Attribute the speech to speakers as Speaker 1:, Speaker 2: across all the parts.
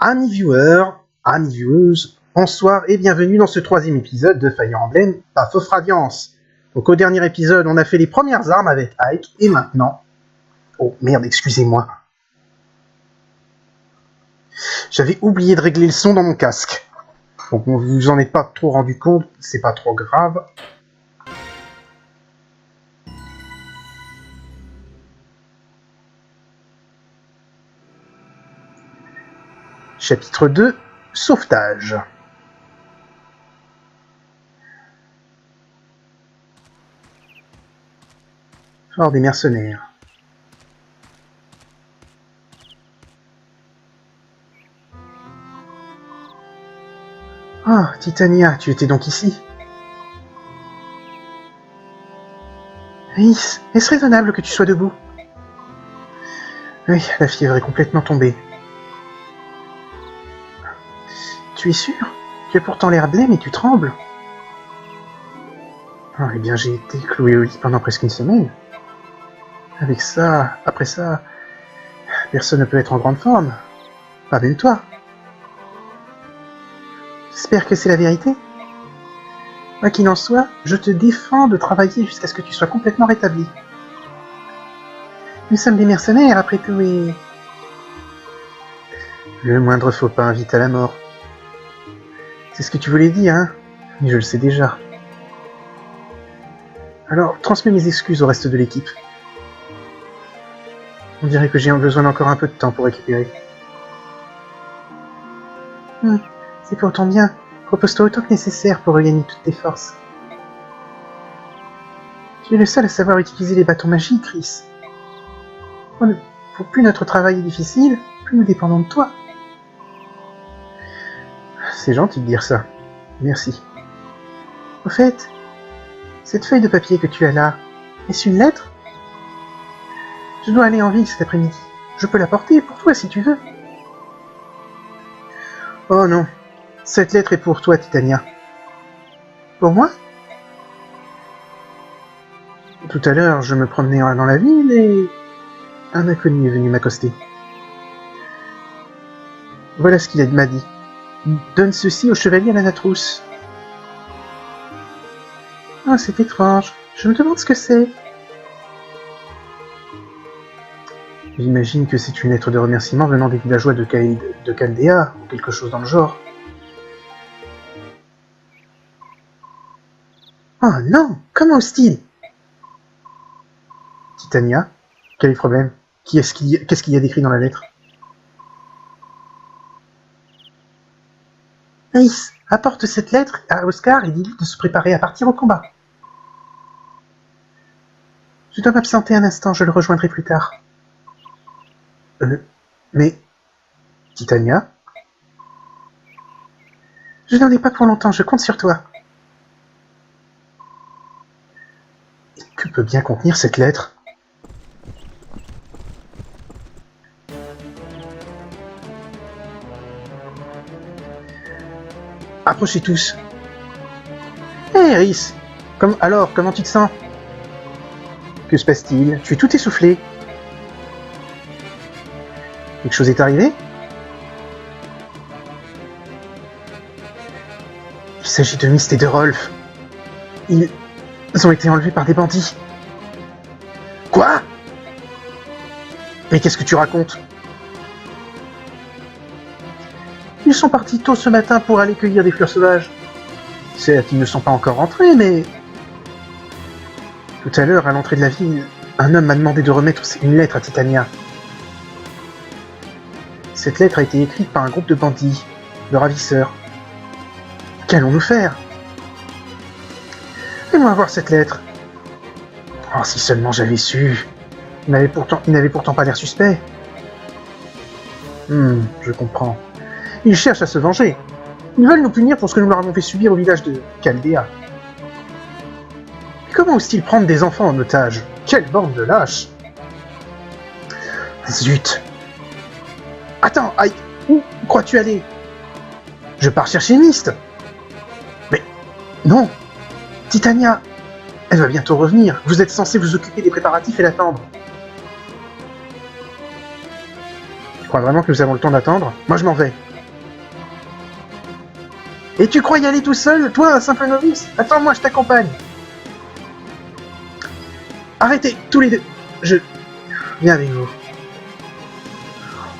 Speaker 1: Amis viewers, amis vieweuses, bonsoir et bienvenue dans ce 3e épisode de Fire Emblem Path of Radiance. Donc au dernier épisode, on a fait les premières armes avec Ike, et maintenant... Oh merde, excusez-moi. J'avais oublié de régler le son dans mon casque. Donc vous vous en êtes pas trop rendu compte, c'est pas trop grave. Chapitre 2, Sauvetage. Fort des mercenaires. Ah, Titania, tu étais donc ici? Aïs, est-ce raisonnable que tu sois debout? Oui, la fièvre est complètement tombée. Tu es sûr? Tu as pourtant l'air blême et tu trembles. Oh, eh bien, j'ai été cloué au lit pendant presque une semaine. Avec ça, après ça, personne ne peut être en grande forme. Pas même toi. J'espère que c'est la vérité. Quoi qu'il en soit, je te défends de travailler jusqu'à ce que tu sois complètement rétabli. Nous sommes des mercenaires, après tout, et... Le moindre faux pas invite à la mort. C'est ce que tu voulais dire, hein? Mais je le sais déjà. Alors, transmets mes excuses au reste de l'équipe. On dirait que j'ai besoin d'encore un peu de temps pour récupérer. C'est pour ton bien. Repose-toi autant que nécessaire pour regagner toutes tes forces. Tu es le seul à savoir utiliser les bâtons magiques, Chris. Pour plus notre travail est difficile, plus nous dépendons de toi. C'est gentil de dire ça. Merci. Au fait, cette feuille de papier que tu as là, est-ce une lettre? Je dois aller en ville cet après-midi. Je peux la porter pour toi si tu veux. Oh non, cette lettre est pour toi, Titania. Pour moi? Tout à l'heure, je me promenais dans la ville et... un inconnu est venu m'accoster. Voilà ce qu'il m'a dit. Donne ceci au chevalier à la Natrousse. Ah, c'est étrange. Je me demande ce que c'est. J'imagine que c'est une lettre de remerciement venant des villageois de Chaldea, ou quelque chose dans le genre. Oh non! Comment hostile? Titania, quel est le problème? Qu'est-ce qu'il y a d'écrit dans la lettre? Ace, apporte cette lettre à Oscar et dis-lui de se préparer à partir au combat. Je dois m'absenter un instant, je le rejoindrai plus tard. Mais... Titania? Je n'en ai pas pour longtemps, je compte sur toi. Et que peut bien contenir cette lettre? Approchez tous. Hé, Rhys! Comment tu te sens? Que se passe-t-il? Tu es tout essoufflé. Quelque chose est arrivé? Il s'agit de Myst et de Rolf. Ils ont été enlevés par des bandits. Quoi? Mais qu'est-ce que tu racontes? Ils sont partis tôt ce matin pour aller cueillir des fleurs sauvages. Certes, ils ne sont pas encore rentrés, mais... Tout à l'heure, à l'entrée de la ville, un homme m'a demandé de remettre une lettre à Titania. Cette lettre a été écrite par un groupe de bandits, de ravisseurs. Qu'allons-nous faire? Fais-moi voir cette lettre. Oh, si seulement j'avais su. Il n'avait pourtant pas l'air suspect. Je comprends. Ils cherchent à se venger. Ils veulent nous punir pour ce que nous leur avons fait subir au village de Chaldea. Comment osent-ils prendre des enfants en otage? Quelle bande de lâches! Zut! Attends, aïe! Où crois-tu aller? Je pars chercher Myst! Mais... non! Titania! Elle va bientôt revenir. Vous êtes censé vous occuper des préparatifs et l'attendre. Tu crois vraiment que nous avons le temps d'attendre? Moi je m'en vais. Et tu crois y aller tout seul, toi, un simple novice? Attends, moi, je t'accompagne. Arrêtez, tous les deux. Je... Viens avec vous.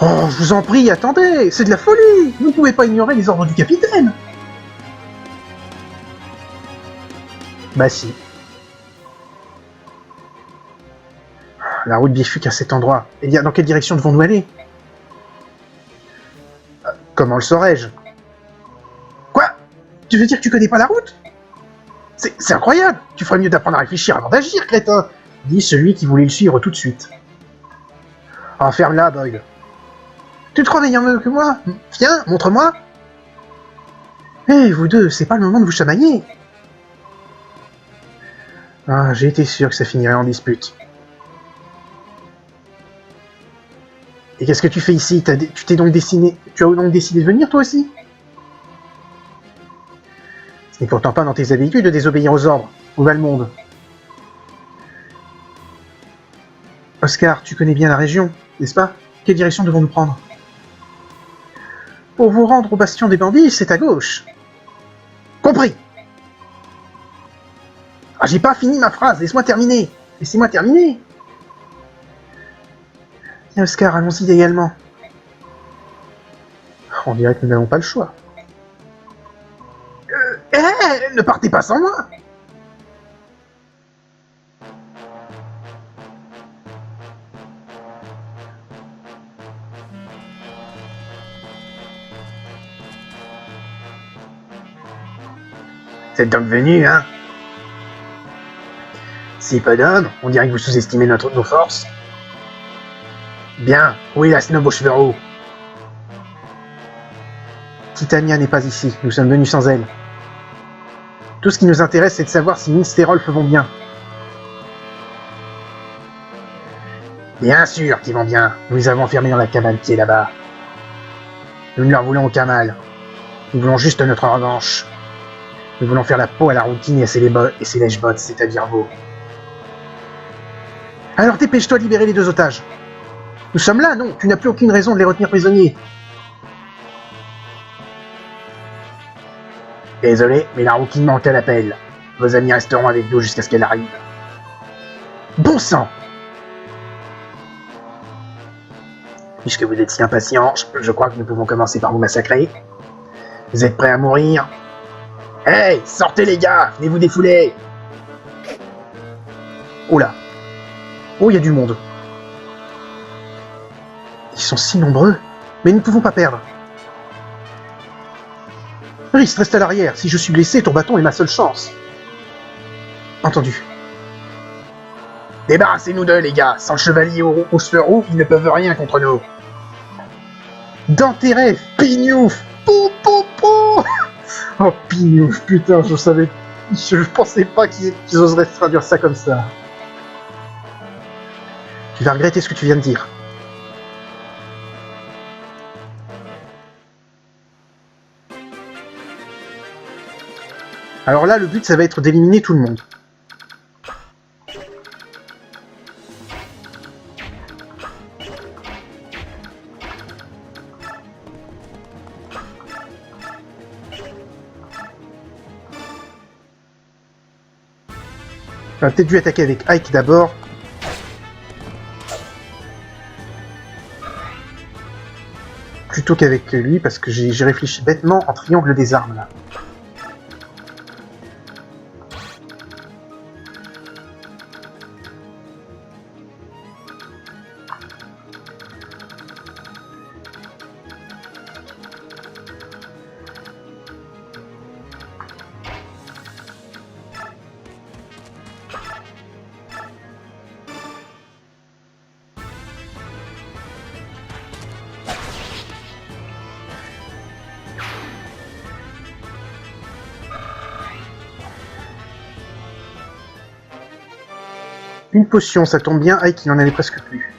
Speaker 1: Oh, je vous en prie, attendez, c'est de la folie. Vous ne pouvez pas ignorer les ordres du capitaine. Bah si. La route bifurque à cet endroit. Eh bien, dans quelle direction devons-nous aller? Comment le saurais-je? Quoi? Tu veux dire que tu connais pas la route? C'est incroyable. Tu ferais mieux d'apprendre à réfléchir avant d'agir, crétin, dit celui qui voulait le suivre tout de suite. Oh, ferme-la, Boyd. Tu te crois meilleur que moi? Viens, montre-moi. Hé, vous deux, c'est pas le moment de vous chamailler. Ah, j'ai été sûr que ça finirait en dispute. Et qu'est-ce que tu fais ici? Tu as donc décidé de venir, toi aussi? Ce n'est pourtant pas dans tes habitudes de désobéir aux ordres. Où va le monde? Oscar, tu connais bien la région, n'est-ce pas? Quelle direction devons-nous prendre? Pour vous rendre au bastion des bandits, c'est à gauche. Compris! Ah, j'ai pas fini ma phrase, laisse-moi terminer! Laissez-moi terminer! Tiens, Oscar, allons-y également. On dirait que nous n'avons pas le choix. Ne partez pas sans moi! Vous êtes donc venu, hein? Si peu d'hommes, on dirait que vous sous-estimez nos forces. Bien, où est la snob aux cheveux roux? Titania n'est pas ici, nous sommes venus sans elle. Tout ce qui nous intéresse, c'est de savoir si Minster et Rolf vont bien. Bien sûr qu'ils vont bien, nous les avons enfermés dans la cabane qui est là-bas. Nous ne leur voulons aucun mal. Nous voulons juste notre revanche. Nous voulons faire la peau à la routine et à ses lèche-bottes, c'est-à-dire vous. Alors dépêche-toi de libérer les deux otages. Nous sommes là, non? Tu n'as plus aucune raison de les retenir prisonniers. Désolé, mais la routine manque à l'appel. Vos amis resteront avec nous jusqu'à ce qu'elle arrive. Bon sang! Puisque vous êtes si impatient, je crois que nous pouvons commencer par vous massacrer. Vous êtes prêts à mourir? Hey, sortez les gars, venez vous défouler! Oh là! Oh, il y a du monde. Ils sont si nombreux, mais nous ne pouvons pas perdre. Rhys, reste à l'arrière. Si je suis blessé, ton bâton est ma seule chance. Entendu. Débarrassez-nous d'eux, les gars. Sans le chevalier aux cheveux roux, ils ne peuvent rien contre nous. Dans tes rêves, Pignouf! Pou, pou, pou! Oh, Pignouf, putain, je savais... Je pensais pas qu'ils oseraient traduire ça comme ça. Tu vas regretter ce que tu viens de dire. Alors là, le but, ça va être d'éliminer tout le monde. On va peut-être dû attaquer avec Ike d'abord. Plutôt qu'avec lui, parce que j'ai réfléchi bêtement en triangle des armes, là. Une potion, ça tombe bien, Ike il en avait presque plus.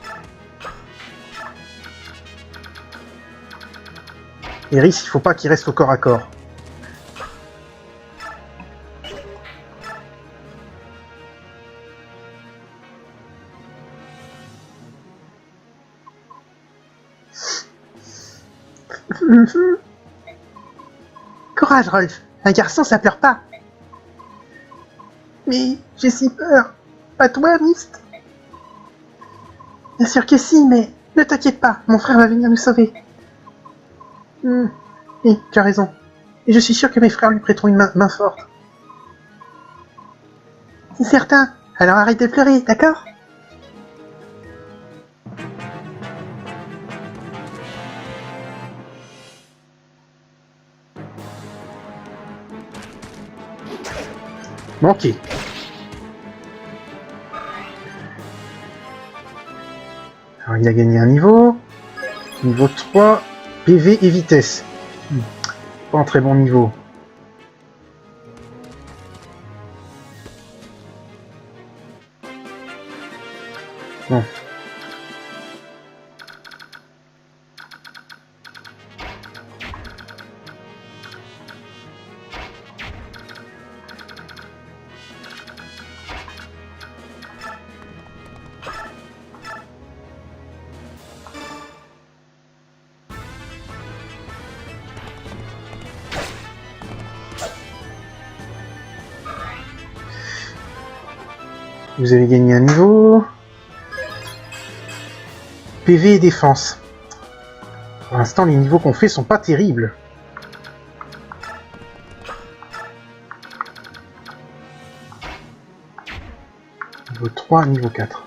Speaker 1: Et Rhys, il faut pas qu'il reste au corps à corps. Courage, Rolf. Un garçon, ça pleure pas. Mais j'ai si peur. Pas toi, Myst? Bien sûr que si, mais ne t'inquiète pas, mon frère va venir nous sauver. Oui, tu as raison. Et je suis sûr que mes frères lui prêteront une main forte. C'est certain. Alors arrête de pleurer, d'accord? Manqué. Alors il a gagné un niveau. Niveau 3, PV et vitesse. Pas un très bon niveau. Bon. Vous avez gagné un niveau. PV et défense. Pour l'instant, les niveaux qu'on fait sont pas terribles. Niveau 3, niveau 4.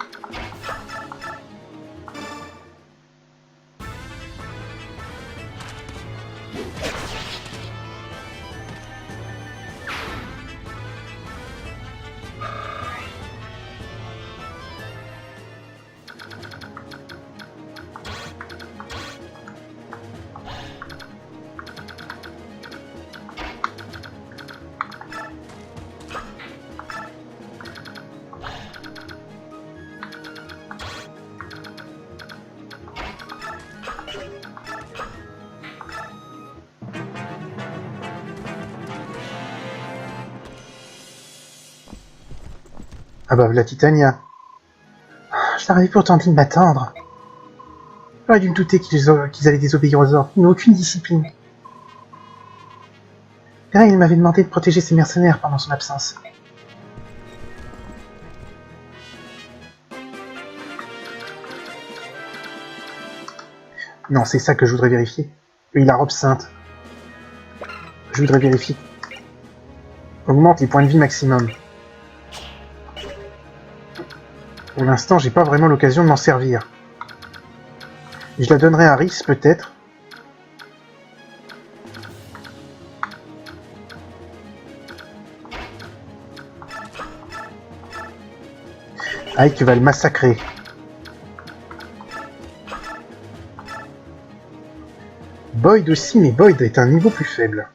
Speaker 1: Ah bah voilà Titania. Je leur avais pourtant dit de m'attendre. J'aurais dû me douter qu'ils allaient désobéir aux ordres. Ils n'ont aucune discipline. Perrin, il m'avait demandé de protéger ses mercenaires pendant son absence. Non, c'est ça que je voudrais vérifier. Et la robe sainte. Je voudrais vérifier. Augmente les points de vie maximum. Pour l'instant, j'ai pas vraiment l'occasion de m'en servir. Je la donnerai à Rhys, peut-être. Ike va le massacrer. Boyd aussi, mais Boyd est un niveau plus faible.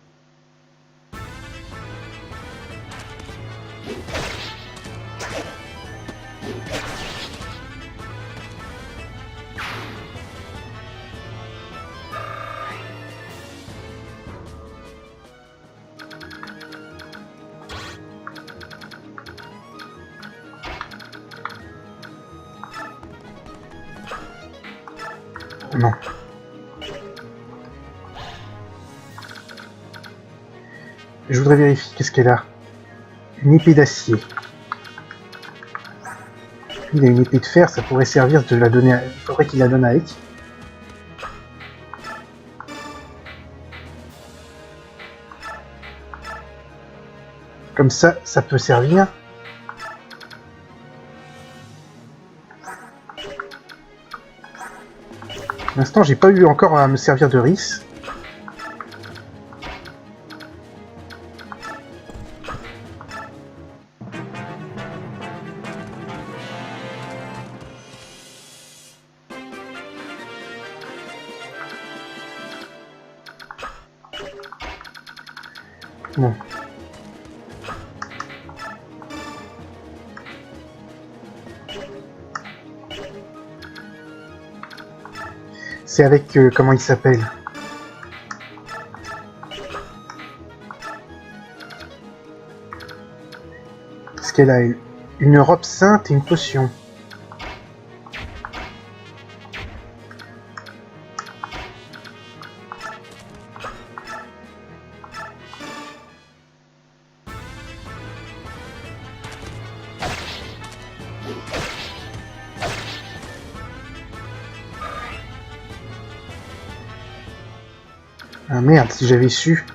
Speaker 1: Non. Je voudrais vérifier qu'est-ce qu'elle a. Une épée d'acier. Il a une épée de fer, ça pourrait servir de la donner à... Il faudrait qu'il la donne à Ike. Comme ça, ça peut servir. Pour l'instant, j'ai pas eu encore à me servir de Rhys. Bon. C'est avec... comment il s'appelle? Parce qu'elle a une robe sainte et une potion. Ah merde, si j'avais su.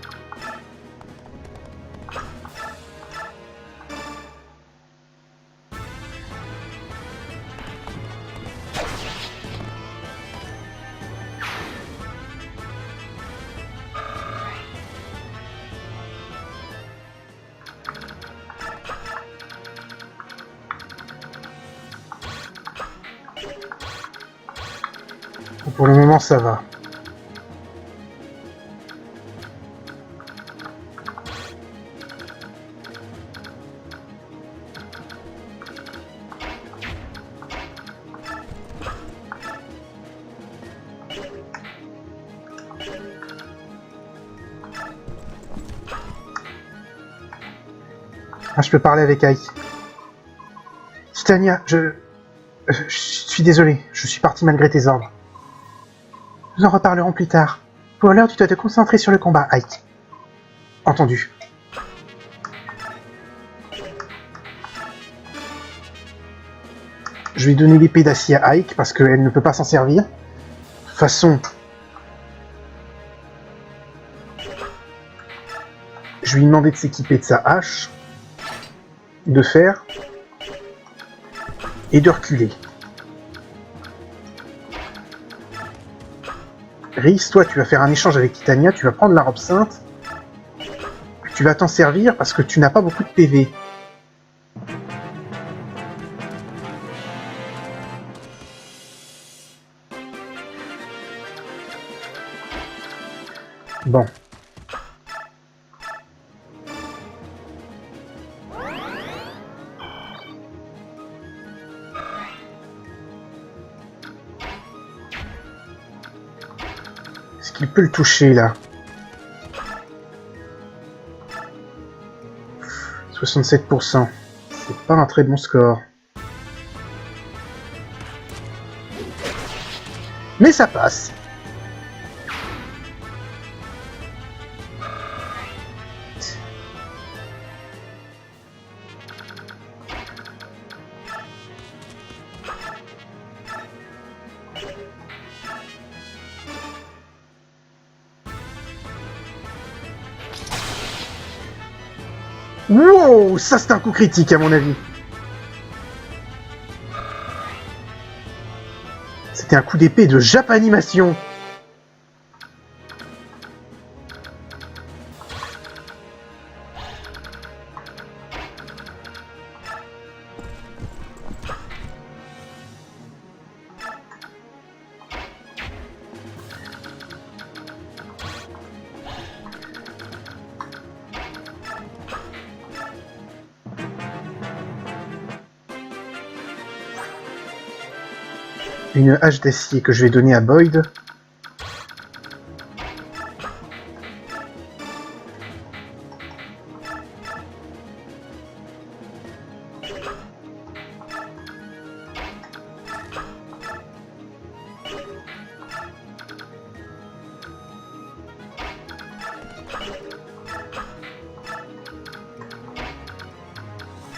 Speaker 1: Pour le moment, ça va. Ah, je peux parler avec Ike. Titania, je suis désolé, je suis parti malgré tes ordres. Nous en reparlerons plus tard. Pour l'heure, tu dois te concentrer sur le combat, Ike. Entendu. Je vais donner l'épée d'acier à Ike parce qu'elle ne peut pas s'en servir. De toute façon, je vais lui demander de s'équiper de sa hache, de fer et de reculer. Rhys, toi, tu vas faire un échange avec Titania, tu vas prendre la robe sainte, tu vas t'en servir parce que tu n'as pas beaucoup de PV. Bon. Est-ce qu'il peut le toucher, là? 67%. C'est pas un très bon score. Mais ça passe. Wow, ça c'est un coup critique à mon avis. C'était un coup d'épée de Japanimation. Une hache d'acier que je vais donner à Boyd.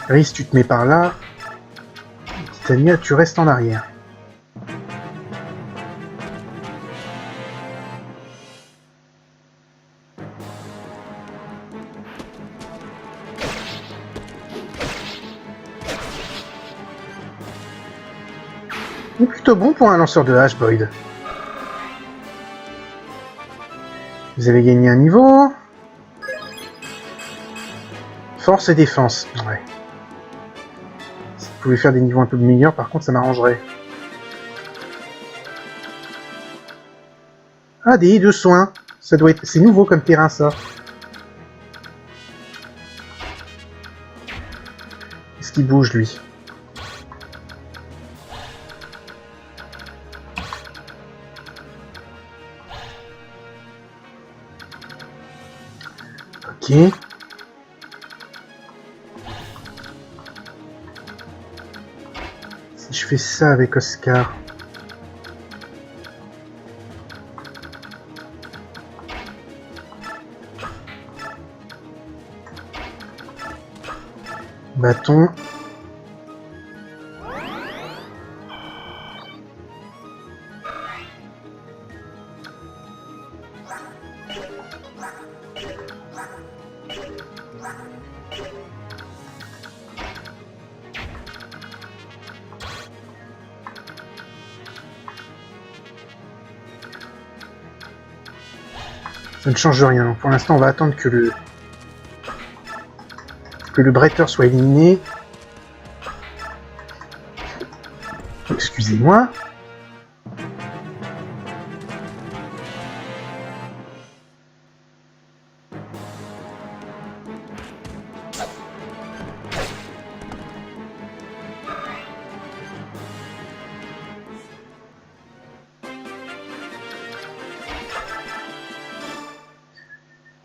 Speaker 1: Rhys, tu te mets par là. Titania, tu restes en arrière. C'est plutôt bon pour un lanceur de hache, Boyd. Vous avez gagné un niveau. Force et défense. Ouais. Si vous pouvez faire des niveaux un peu meilleurs, par contre, ça m'arrangerait. Ah, des haies de soins. Ça doit être... C'est nouveau comme terrain, ça. Est-ce qu'il bouge, lui? Ok. Si je fais ça avec Oscar... Bâton. Ça ne change rien. Donc pour l'instant, on va attendre que le bretteur soit éliminé. Excusez-moi.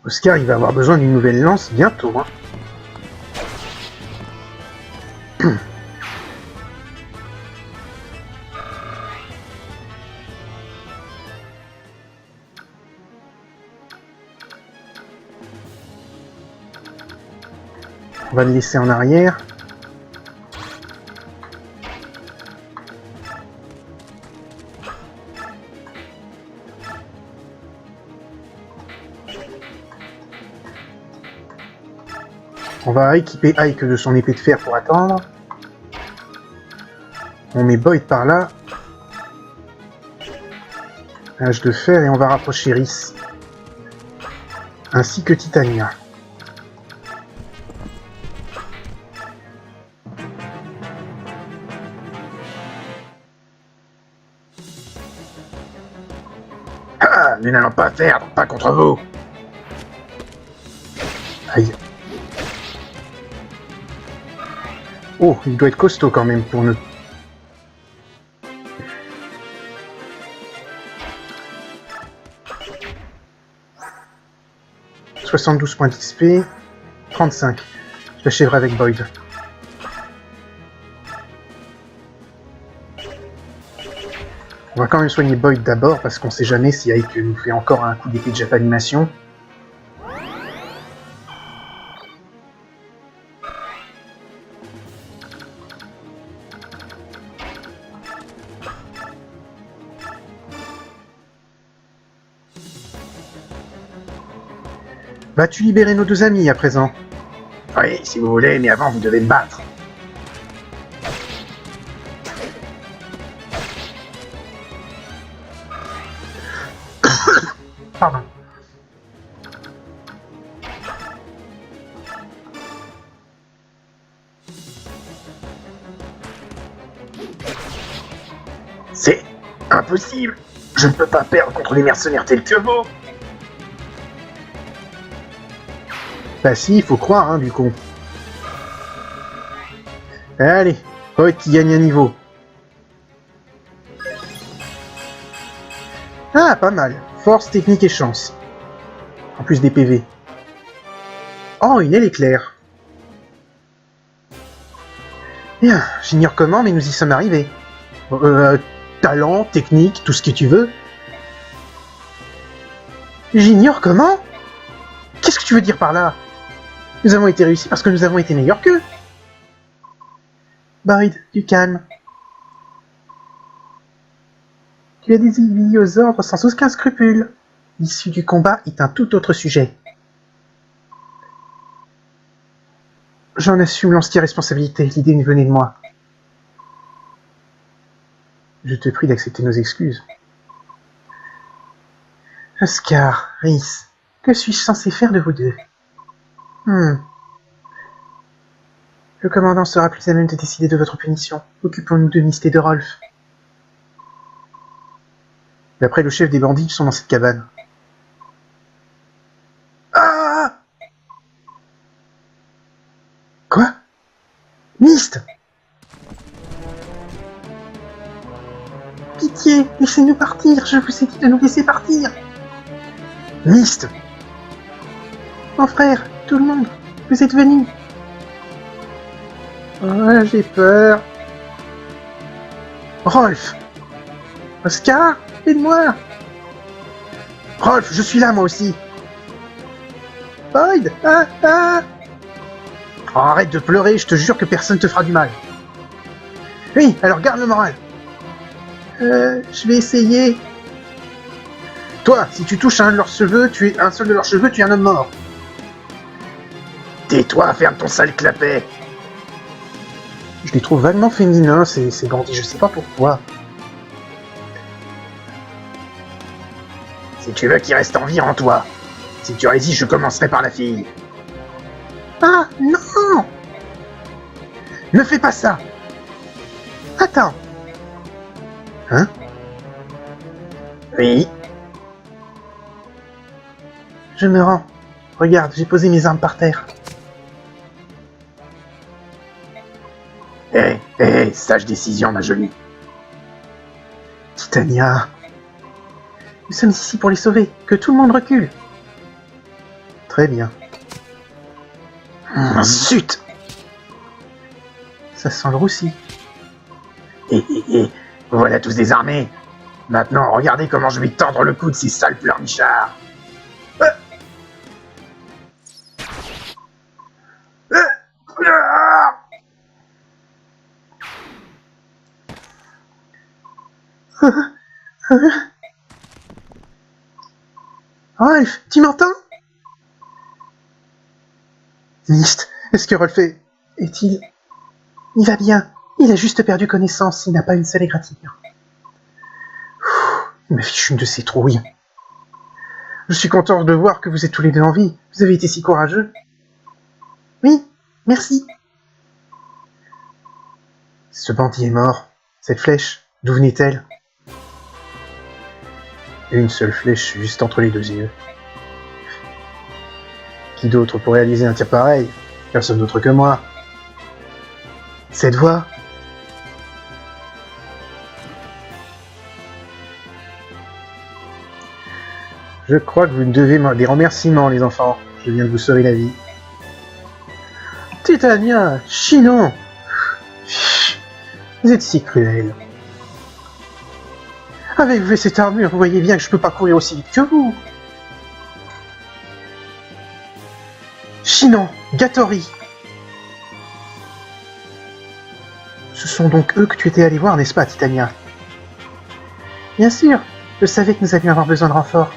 Speaker 1: Oscar, il va avoir besoin d'une nouvelle lance bientôt. Hein. On va le laisser en arrière. On va équiper Ike de son épée de fer pour attendre. On met Boyd par là. Hache de fer et on va rapprocher Rhys. Ainsi que Titania. Ah, nous n'allons pas perdre, pas contre vous. Aïe. Oh, il doit être costaud quand même pour nous. « 72 points d'XP, 35. Je l'achèverai avec Boyd. On va quand même soigner Boyd d'abord, parce qu'on sait jamais si Ike nous fait encore un coup d'épée de Japanimation. Vas-tu libérer nos deux amis à présent? Oui, si vous voulez, mais avant vous devez me battre. Pardon. C'est impossible. Je ne peux pas perdre contre des mercenaires tels que vous. Bah si, il faut croire, hein, du coup. Allez, Boyd qui gagne un niveau. Ah, pas mal. Force, technique et chance. En plus des PV. Oh, une aile éclair. Bien, j'ignore comment, mais nous y sommes arrivés. Talent, technique, tout ce que tu veux. J'ignore comment? Qu'est-ce que tu veux dire par là? Nous avons été réussis parce que nous avons été meilleurs qu'eux. Boyd, du calme. Tu as désobéi aux ordres sans aucun scrupule. L'issue du combat est un tout autre sujet. J'en assume l'entière responsabilité, l'idée ne venait de moi. Je te prie d'accepter nos excuses. Oscar, Rhys, que suis-je censé faire de vous deux? Le commandant sera plus à même de décider de votre punition. Occupons-nous de Myst et de Rolf. D'après le chef des bandits, ils sont dans cette cabane. Ah! Quoi? Myst! Pitié, laissez-nous partir, je vous ai dit de nous laisser partir. Myst! Mon frère, tout le monde, vous êtes venus. Oh, j'ai peur. Rolf! Oscar, aide-moi! Rolf, je suis là, moi aussi! Boyd! Oh, arrête de pleurer, je te jure que personne te fera du mal. Oui, alors garde le moral. Je vais essayer. Toi, si tu touches un de leurs cheveux, un seul de leurs cheveux, tu es un homme mort. Tais-toi, ferme ton sale clapet. Je les trouve vaguement féminins, ces bandits, je sais pas pourquoi. Si tu veux qu'il reste en vie, rends-toi. Si tu résistes, je commencerai par la fille. Ah, non! Ne fais pas ça! Attends! Hein? Oui? Je me rends. Regarde, j'ai posé mes armes par terre. Hé, sage décision, ma jolie. Titania. Nous sommes ici pour les sauver. Que tout le monde recule. Très bien. Zut! Ça sent le roussi. Voilà tous désarmés. Maintenant, regardez comment je vais tordre le cou de ces sales pleurnichards. Rolf, tu m'entends? Myst, est-ce que Rolf est-il... Il va bien. Il a juste perdu connaissance. Il n'a pas une seule égratignure. Il m'a fichu une de ses trouilles. Je suis content de voir que vous êtes tous les deux en vie. Vous avez été si courageux. Oui, merci. Ce bandit est mort. Cette flèche, d'où venait-elle? Une seule flèche juste entre les deux yeux. Qui d'autre pour réaliser un tir pareil? Personne d'autre que moi. Cette voix. Je crois que vous me devez des remerciements, les enfants. Je viens de vous sauver la vie. Titania, Chinon. Vous êtes si cruel. Avec cette armure, vous voyez bien que je peux pas courir aussi vite que vous. Chinon, Gatori. Ce sont donc eux que tu étais allé voir, n'est-ce pas, Titania? Bien sûr, je savais que nous allions avoir besoin de renfort.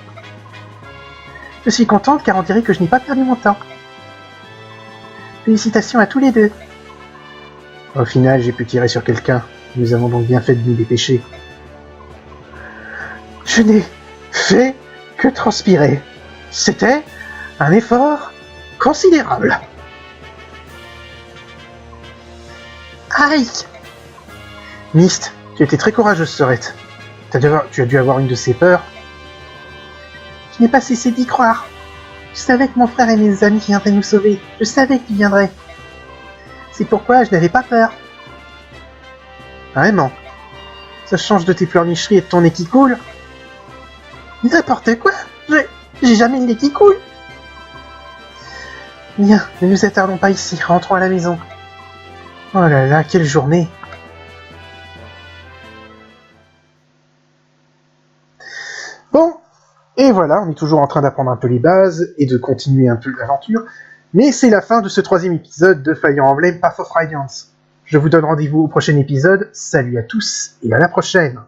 Speaker 1: Je suis contente car on dirait que je n'ai pas perdu mon temps. Félicitations à tous les deux. Au final, j'ai pu tirer sur quelqu'un. Nous avons donc bien fait de nous dépêcher. Je n'ai fait que transpirer. C'était un effort considérable. Aïe! Myst, tu étais très courageuse, Sorette. Tu as dû avoir une de ces peurs. Je n'ai pas cessé d'y croire. Je savais que mon frère et mes amis viendraient nous sauver. Je savais qu'ils viendraient. C'est pourquoi je n'avais pas peur. Vraiment? Ça change de tes pleurnicheries et de ton nez qui coule? N'importe quoi! J'ai jamais le nez qui coule! Bien, ne nous attardons pas ici, rentrons à la maison. Oh là là, quelle journée! Bon, et voilà, on est toujours en train d'apprendre un peu les bases et de continuer un peu l'aventure, mais c'est la fin de ce 3e épisode de Fire Emblem Path of Radiance. Je vous donne rendez-vous au prochain épisode, salut à tous et à la prochaine!